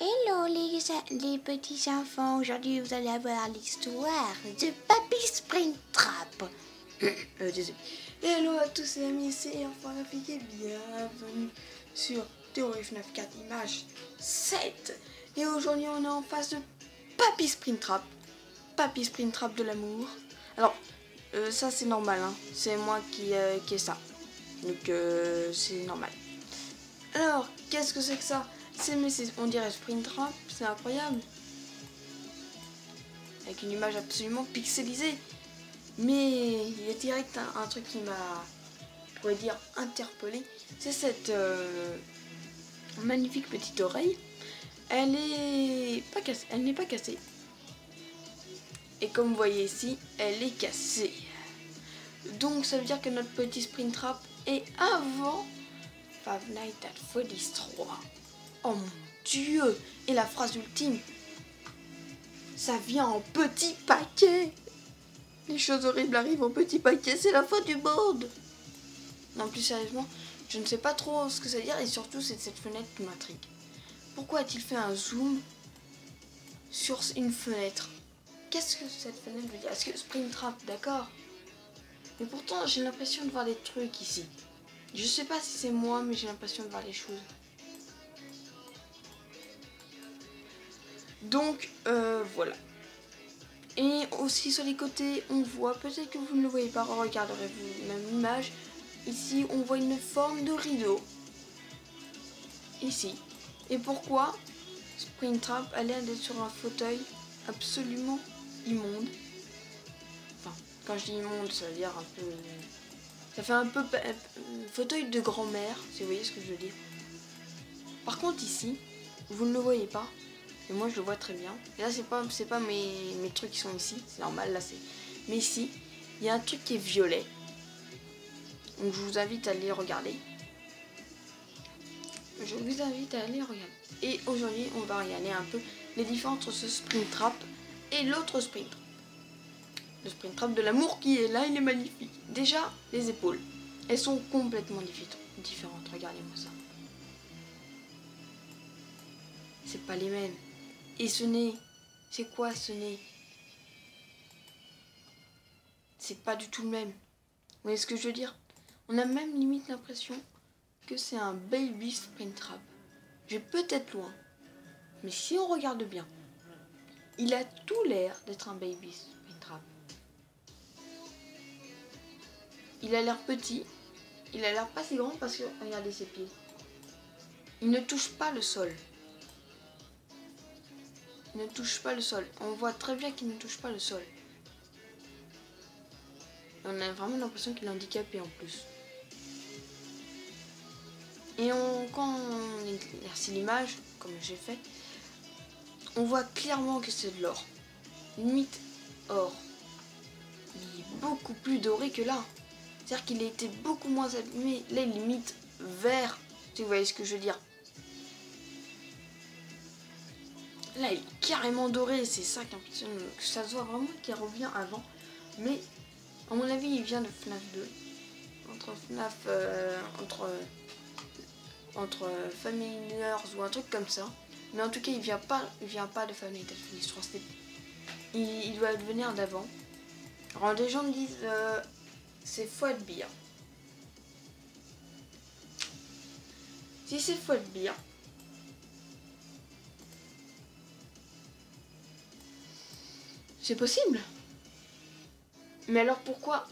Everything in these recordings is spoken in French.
Hello les petits enfants, aujourd'hui vous allez avoir l'histoire de Papy Springtrap. Désolé. Hello à tous les amis, c'est Enfant Graphique et bienvenue sur Théorie FNAF 4 image 7. Et aujourd'hui on est en face de Papy Springtrap. Papy Springtrap de l'amour. Alors, ça c'est normal, hein. C'est moi qui ai ça. Donc c'est normal. Alors, qu'est-ce que c'est que ça? On dirait Springtrap, c'est incroyable. Avec une image absolument pixelisée. Mais il y a direct un truc qui m'a, je pourrais dire, interpellé. C'est cette magnifique petite oreille. Elle n'est pas cassée. Et comme vous voyez ici, elle est cassée. Donc ça veut dire que notre petit Springtrap est avant Five Nights at Freddy's 3. Oh mon Dieu! Et la phrase ultime, ça vient en petit paquet. Les choses horribles arrivent en petit paquet, c'est la fin du monde. Non, plus sérieusement, je ne sais pas trop ce que ça veut dire et surtout c'est cette fenêtre qui m'intrigue. Pourquoi a-t-il fait un zoom sur une fenêtre? Qu'est-ce que cette fenêtre veut dire? Est-ce que Springtrap, d'accord? Mais pourtant j'ai l'impression de voir des trucs ici. Je sais pas si c'est moi, mais j'ai l'impression de voir les choses. Donc voilà. Et aussi sur les côtés, on voit, peut-être que vous ne le voyez pas, regarderez-vous la même image. Ici, on voit une forme de rideau. Ici. Et pourquoi Springtrap a l'air d'être sur un fauteuil absolument immonde. Enfin, quand je dis immonde, ça veut dire un peu... Ça fait un peu fauteuil de grand-mère, si vous voyez ce que je veux dire. Par contre, ici, vous ne le voyez pas. Et moi je le vois très bien. Et là c'est pas mes trucs qui sont ici. C'est normal, là c'est. Mais ici, il y a un truc qui est violet. Donc je vous invite à aller regarder. Et aujourd'hui on va regarder un peu les différences entre ce Springtrap et l'autre Springtrap. Le Springtrap de l'amour qui est là, il est magnifique. Déjà, les épaules. Elles sont complètement différentes. Regardez-moi ça. C'est pas les mêmes. Et ce nez, c'est quoi ce nez? C'est pas du tout le même. Vous voyez ce que je veux dire? On a même limite l'impression que c'est un baby Springtrap. Je vais peut-être loin, mais si on regarde bien, il a tout l'air d'être un baby Springtrap. Il a l'air petit, il a l'air pas si grand parce que regardez ses pieds. Il ne touche pas le sol. Il ne touche pas le sol. On voit très bien qu'il ne touche pas le sol. On a vraiment l'impression qu'il est handicapé en plus. Et quand on éclaircit l'image, comme j'ai fait, on voit clairement que c'est de l'or. Limite or. Il est beaucoup plus doré que là. C'est-à-dire qu'il a été beaucoup moins abîmé. Là, il est limite vert. Si vous voyez ce que je veux dire. Là, il est carrément doré, c'est ça qui impressionne, que ça se voit vraiment qu'il revient avant. Mais, à mon avis, il vient de FNAF 2. Entre Familiars ou un truc comme ça. Mais en tout cas, il vient pas de Family Netflix 3. Il doit venir d'avant. Alors, les gens me disent, c'est Fouadbir. Si c'est Fouadbir, c'est possible. Mais alors pourquoi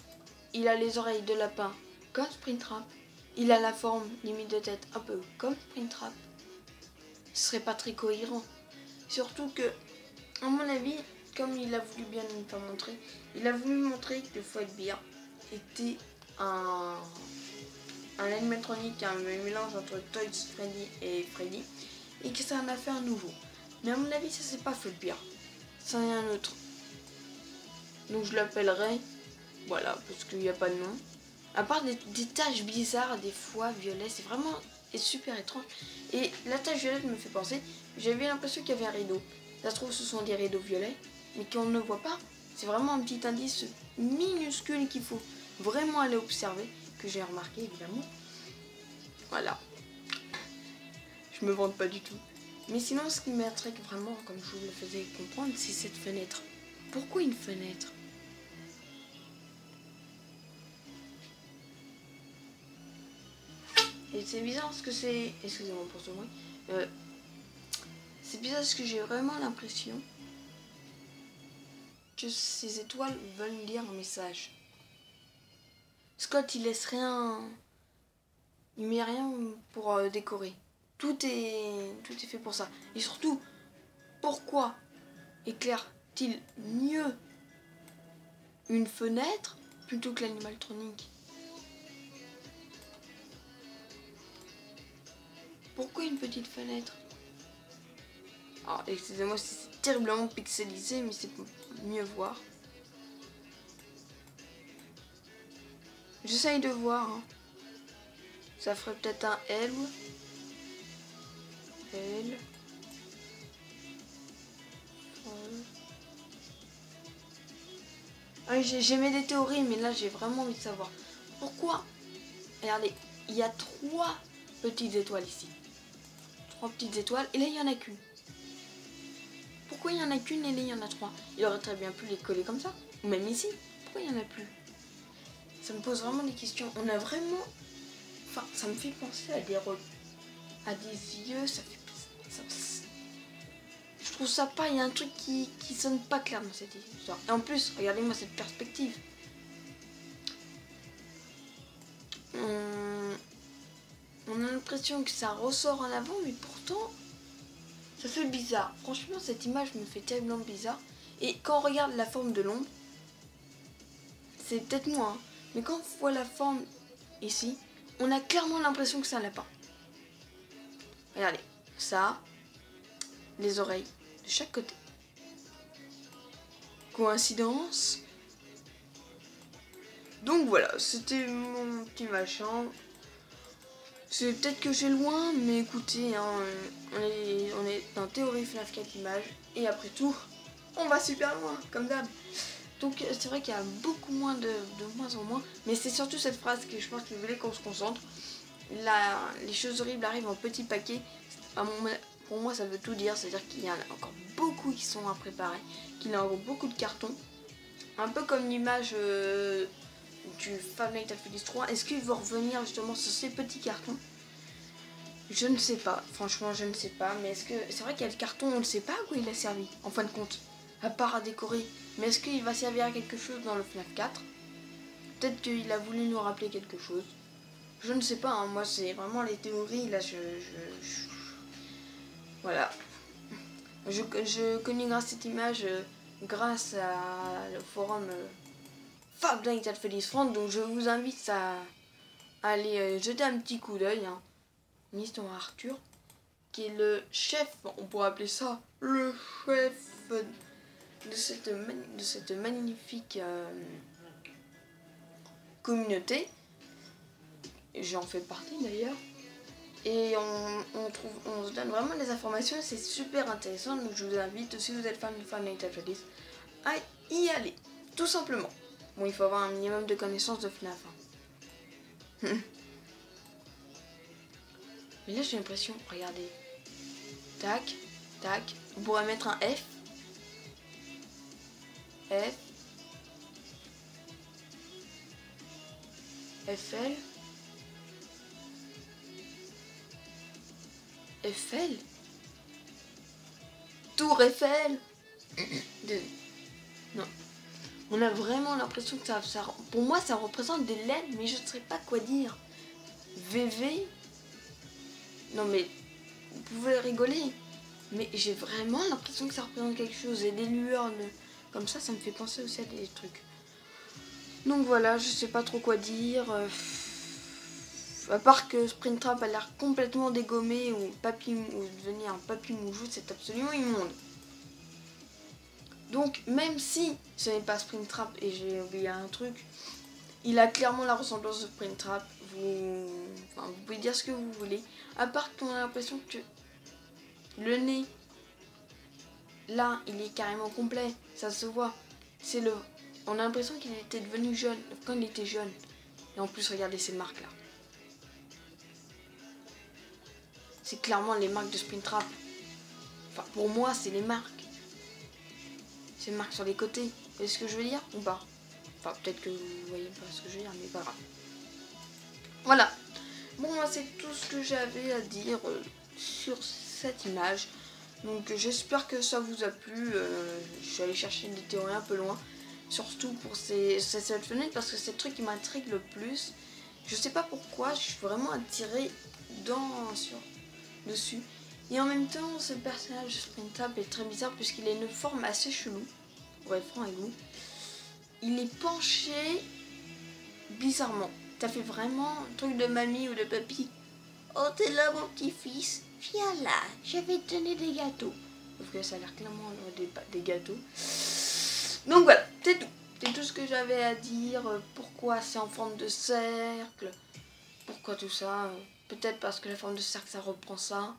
il a les oreilles de lapin comme Springtrap? Il a la forme limite de tête un peu comme Springtrap. Ce serait pas très cohérent. Surtout que, à mon avis, comme il a voulu bien nous faire montrer, il a voulu montrer que Fouadbir était un animatronique, un mélange entre Toys Freddy et Freddy, et que c'est un affaire nouveau. Mais à mon avis, ça c'est pas Fouadbir. C'en est un autre. Donc je l'appellerai, voilà, parce qu'il n'y a pas de nom. À part des taches bizarres, des fois violet, c'est vraiment super étrange. Et la tache violette me fait penser, j'avais l'impression qu'il y avait un rideau. Ça se trouve ce sont des rideaux violets, mais qu'on ne voit pas. C'est vraiment un petit indice minuscule qu'il faut vraiment aller observer, que j'ai remarqué évidemment. Voilà. Je me vante pas du tout. Mais sinon, ce qui m'intrigue vraiment, comme je vous le faisais comprendre, c'est cette fenêtre. Pourquoi une fenêtre? Et c'est bizarre parce que c'est... Excusez-moi pour ce bruit. C'est bizarre parce que j'ai vraiment l'impression que ces étoiles veulent me dire un message. Scott, il laisse rien... Il met rien pour décorer. Tout est fait pour ça. Et surtout, pourquoi éclaire-t-il mieux une fenêtre plutôt que l'animaltronique? Pourquoi une petite fenêtre? Alors, excusez-moi, c'est terriblement pixelisé, mais c'est pour mieux voir. J'essaye de voir. Hein. Ça ferait peut-être un L. L. Ah, j'aimais des théories, mais là j'ai vraiment envie de savoir. Pourquoi? Regardez, il y a 3 petites étoiles ici. 3 petites étoiles, et là il n'y en a qu'une. Pourquoi il n'y en a qu'une et là il y en a 3? Il aurait très bien pu les coller comme ça. Ou même ici. Pourquoi il n'y en a plus? Ça me pose vraiment des questions. On a vraiment... Enfin, ça me fait penser à des yeux. Ça fait... Je trouve ça pas... Il y a un truc qui sonne pas clair dans cette histoire. Et en plus, regardez-moi cette perspective. On a l'impression que ça ressort en avant, mais pourtant... Ça fait bizarre. Franchement, cette image me fait terriblement bizarre. Et quand on regarde la forme de l'ombre, c'est peut-être moi, hein, mais quand on voit la forme ici, on a clairement l'impression que c'est un lapin. Regardez, ça, les oreilles de chaque côté. Coïncidence? Donc voilà, c'était mon petit machin. C'est peut-être que j'ai loin, mais écoutez, hein, on est dans Théorie FNAF 4 images, et après tout, on va super loin, comme d'hab. Donc c'est vrai qu'il y a beaucoup moins de moins en moins, mais c'est surtout cette phrase que je pense qu'il voulait qu'on se concentre. Les choses horribles arrivent en petits paquets. Pour moi, ça veut tout dire, c'est-à-dire qu'il y en a encore beaucoup qui sont à préparer, qu'il y a encore beaucoup de cartons. Un peu comme l'image du Five Nights at Freddy's 3. Est-ce qu'il va revenir justement sur ces petits cartons? Je ne sais pas, franchement je ne sais pas, mais est-ce que... C'est vrai qu'il y a le carton, on ne sait pas à quoi il a servi, en fin de compte, à part à décorer. Mais est-ce qu'il va servir à quelque chose dans le FNAF 4? Peut-être qu'il a voulu nous rappeler quelque chose. Je ne sais pas, hein. Moi c'est vraiment les théories, là voilà. Je connais grâce à cette image, grâce à le forum Five Nights at Freddy's France, donc je vous invite à aller jeter un petit coup d'œil. Hein. Mister Arthur, qui est le chef, on pourrait appeler ça le chef de cette magnifique communauté. J'en fais partie d'ailleurs. Et on se donne vraiment des informations, c'est super intéressant. Donc je vous invite, si vous êtes fan de Five Nights at Freddy's, à y aller, tout simplement. Bon, il faut avoir un minimum de connaissances de FNAF. Hein. Mais là j'ai l'impression, regardez, tac, tac, on pourrait mettre un F, F, FL, Eiffel, Tour Eiffel. Non, on a vraiment l'impression que ça, pour moi ça représente des lettres, mais je ne sais pas quoi dire. VV. Non mais, vous pouvez rigoler, mais j'ai vraiment l'impression que ça représente quelque chose. Et des lueurs comme ça me fait penser aussi à des trucs. Donc voilà, je sais pas trop quoi dire. À part que Springtrap a l'air complètement dégommé ou devenir un papy moujou, c'est absolument immonde. Donc même si ce n'est pas Springtrap, et j'ai oublié un truc, il a clairement la ressemblance de Springtrap. Vous pouvez dire ce que vous voulez. À part qu'on a l'impression que le nez, là, il est carrément complet. Ça se voit. On a l'impression qu'il était devenu jeune quand il était jeune. Et en plus, regardez ces marques là. C'est clairement les marques de Springtrap. Enfin, pour moi, c'est les marques. C'est les marques sur les côtés. Vous voyez ce que je veux dire ou pas? Enfin, peut-être que vous voyez pas ce que je veux dire, mais pas grave. Voilà. Bon, moi, c'est tout ce que j'avais à dire sur cette image. Donc, j'espère que ça vous a plu. Je suis allée chercher des théories un peu loin. Surtout pour cette fenêtre, parce que c'est le truc qui m'intrigue le plus. Je sais pas pourquoi, je suis vraiment attirée dessus. Et en même temps, ce personnage de Springtrap est très bizarre puisqu'il a une forme assez chelou. Pour être franc avec vous. Il est penché bizarrement. Ça fait vraiment un truc de mamie ou de papy. Oh, t'es là, mon petit-fils. Viens là, je vais te donner des gâteaux. Sauf que ça a l'air clairement des gâteaux. Donc voilà, c'est tout. C'est tout ce que j'avais à dire. Pourquoi c'est en forme de cercle. Pourquoi tout ça. Peut-être parce que la forme de cercle, ça reprend ça.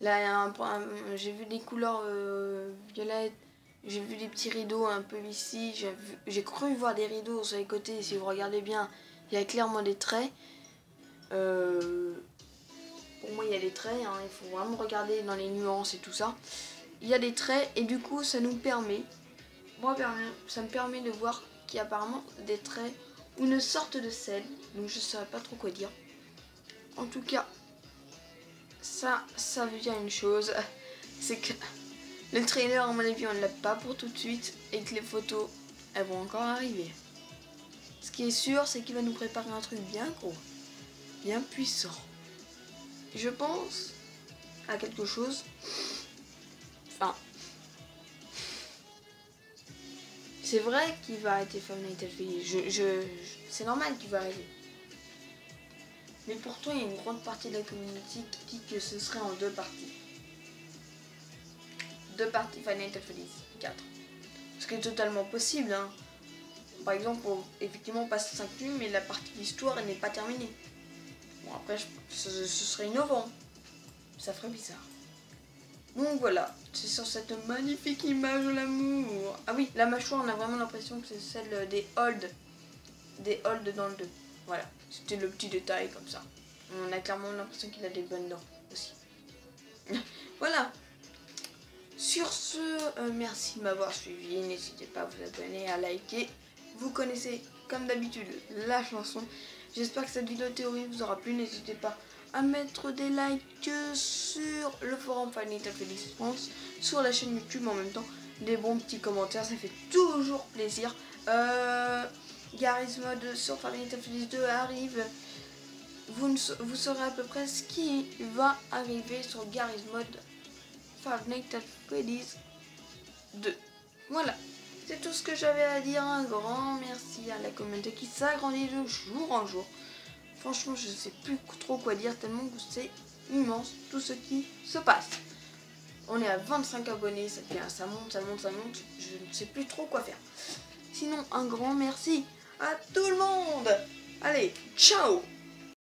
Là, j'ai vu des couleurs violettes. J'ai vu des petits rideaux un peu ici. J'ai cru voir des rideaux sur les côtés. Si vous regardez bien, il y a clairement des traits. Pour moi, il y a des traits. Hein. Il faut vraiment regarder dans les nuances et tout ça. Il y a des traits et du coup, ça nous permet... ça me permet de voir qu'il y a apparemment des traits ou une sorte de sel. Donc, je ne saurais pas trop quoi dire. En tout cas, ça veut dire une chose. C'est que... le trailer, à mon avis, on ne l'a pas pour tout de suite et que les photos, elles vont encore arriver. Ce qui est sûr, c'est qu'il va nous préparer un truc bien gros, bien puissant. Je pense à quelque chose. Enfin, c'est vrai qu'il va arrêter Five Nights at Freddy's. C'est normal qu'il va arrêter. Mais pourtant, il y a une grande partie de la communauté qui dit que ce serait en 2 parties. 2 parties Five Nights at Freddy's 4. Ce qui est totalement possible. Hein. Par exemple, pour effectivement passer 5 nuits, mais la partie d'histoire, elle n'est pas terminée. Bon, après, ce serait innovant. Ça ferait bizarre. Donc voilà, c'est sur cette magnifique image de l'amour. Ah oui, la mâchoire, on a vraiment l'impression que c'est celle des Holds. Des Holds dans le 2. Voilà, c'était le petit détail comme ça. On a clairement l'impression qu'il a des bonnes dents aussi. Voilà. Sur ce, merci de m'avoir suivi. N'hésitez pas à vous abonner, à liker. Vous connaissez, comme d'habitude, la chanson. J'espère que cette vidéo théorie vous aura plu. N'hésitez pas à mettre des likes sur le forum Five Nights at Freddy's France, sur la chaîne YouTube en même temps. Des bons petits commentaires, ça fait toujours plaisir. Garry's Mod sur Five Nights at Freddy's 2 arrive. Vous saurez à peu près ce qui va arriver sur Garry's Mod Five Nights at Freddy's 2. Voilà, c'est tout ce que j'avais à dire. Un grand merci à la communauté qui s'agrandit de jour en jour. Franchement, je ne sais plus trop quoi dire tellement que c'est immense tout ce qui se passe. On est à 25 abonnés, ça monte. Je ne sais plus trop quoi faire. Sinon, un grand merci à tout le monde. Allez, ciao!